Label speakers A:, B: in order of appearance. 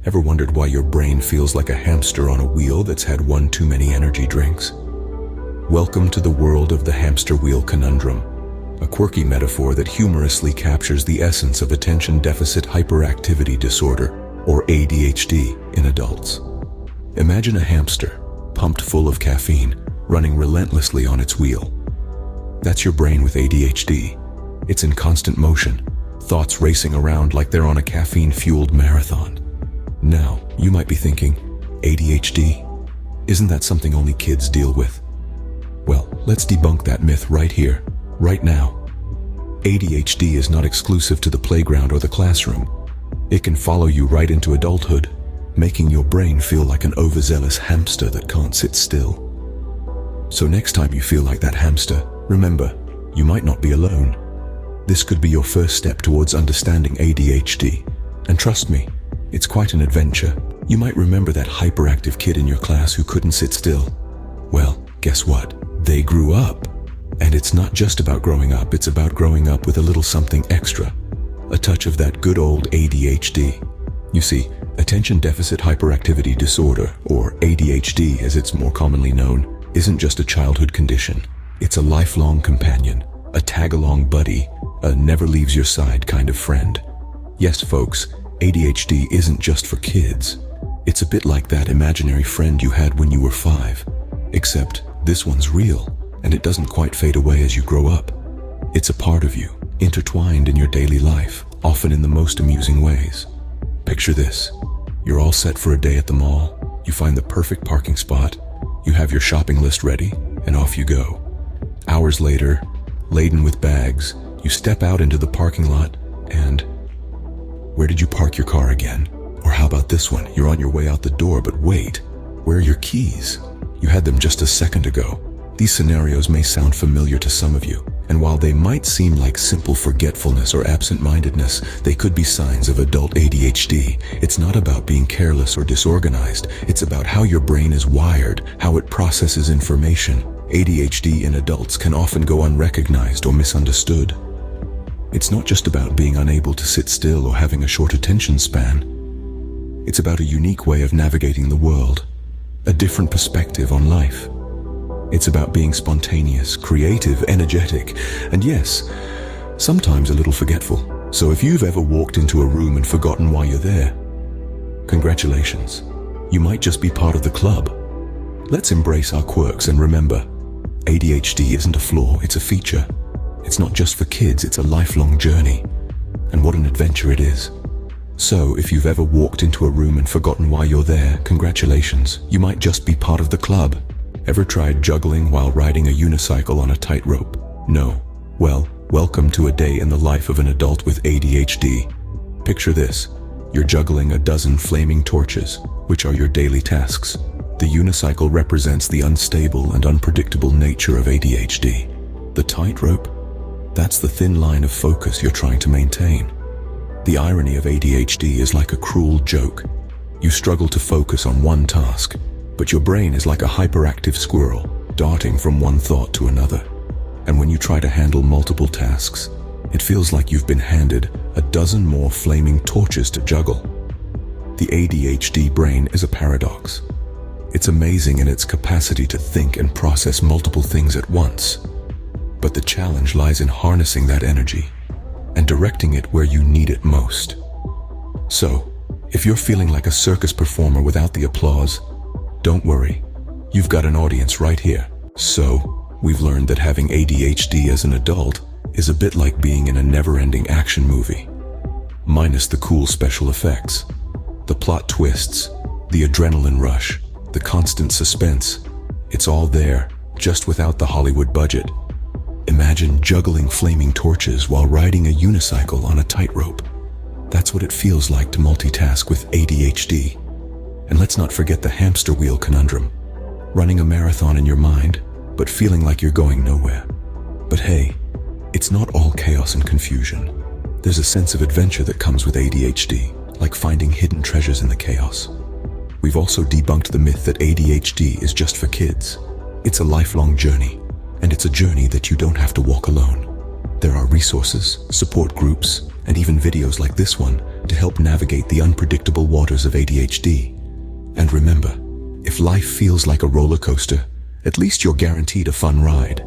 A: Ever wondered why your brain feels like a hamster on a wheel that's had one too many energy drinks? Welcome to the world of the hamster wheel conundrum, a quirky metaphor that humorously captures the essence of attention deficit hyperactivity disorder, or ADHD, in adults. Imagine a hamster, pumped full of caffeine, running relentlessly on its wheel. That's your brain with ADHD. It's in constant motion, thoughts racing around like they're on a caffeine-fueled marathon. Now, you might be thinking, ADHD? Isn't that something only kids deal with? Well, let's debunk that myth right here, right now. ADHD is not exclusive to the playground or the classroom. It can follow you right into adulthood, making your brain feel like an overzealous hamster that can't sit still. So next time you feel like that hamster, remember, you might not be alone. This could be your first step towards understanding ADHD. And trust me, it's quite an adventure. You might remember that hyperactive kid in your class who couldn't sit still. Well, guess what? They grew up. And it's not just about growing up, it's about growing up with a little something extra. A touch of that good old ADHD. You see, attention deficit hyperactivity disorder, or ADHD as it's more commonly known, isn't just a childhood condition. It's a lifelong companion, a tag-along buddy, a never-leaves-your-side kind of friend. Yes, folks, ADHD isn't just for kids. It's a bit like that imaginary friend you had when you were 5. Except this one's real, and it doesn't quite fade away as you grow up. It's a part of you, intertwined in your daily life, often in the most amusing ways. Picture this. You're all set for a day at the mall. You find the perfect parking spot. You have your shopping list ready, and off you go. Hours later, laden with bags, you step out into the parking lot, and where did you park your car again? Or how about this one? You're on your way out the door, but wait, where are your keys? You had them just a second ago. These scenarios may sound familiar to some of you, and while they might seem like simple forgetfulness or absent-mindedness, they could be signs of adult ADHD. It's not about being careless or disorganized. It's about how your brain is wired, how it processes information. ADHD in adults can often go unrecognized or misunderstood. It's not just about being unable to sit still or having a short attention span. It's about a unique way of navigating the world, a different perspective on life. It's about being spontaneous, creative, energetic, and yes, sometimes a little forgetful. So if you've ever walked into a room and forgotten why you're there, congratulations. You might just be part of the club. Let's embrace our quirks and remember, ADHD isn't a flaw, it's a feature. It's not just for kids, it's a lifelong journey. And what an adventure it is. So, if you've ever walked into a room and forgotten why you're there, congratulations. You might just be part of the club. Ever tried juggling while riding a unicycle on a tightrope? No. Well, welcome to a day in the life of an adult with ADHD. Picture this. You're juggling a dozen flaming torches, which are your daily tasks. The unicycle represents the unstable and unpredictable nature of ADHD. The tightrope? That's the thin line of focus you're trying to maintain. The irony of ADHD is like a cruel joke. You struggle to focus on one task, but your brain is like a hyperactive squirrel, darting from one thought to another. And when you try to handle multiple tasks, it feels like you've been handed a dozen more flaming torches to juggle. The ADHD brain is a paradox. It's amazing in its capacity to think and process multiple things at once. But the challenge lies in harnessing that energy and directing it where you need it most. So, if you're feeling like a circus performer without the applause, don't worry, you've got an audience right here. So, we've learned that having ADHD as an adult is a bit like being in a never-ending action movie. Minus the cool special effects, the plot twists, the adrenaline rush, the constant suspense. It's all there, just without the Hollywood budget. Imagine juggling flaming torches while riding a unicycle on a tightrope. That's what it feels like to multitask with ADHD. And let's not forget the hamster wheel conundrum. Running a marathon in your mind, but feeling like you're going nowhere. But hey, it's not all chaos and confusion. There's a sense of adventure that comes with ADHD, like finding hidden treasures in the chaos. We've also debunked the myth that ADHD is just for kids. It's a lifelong journey, and it's a journey that you don't have to walk alone. There are resources, support groups, and even videos like this one to help navigate the unpredictable waters of ADHD. And remember, if life feels like a roller coaster, at least you're guaranteed a fun ride.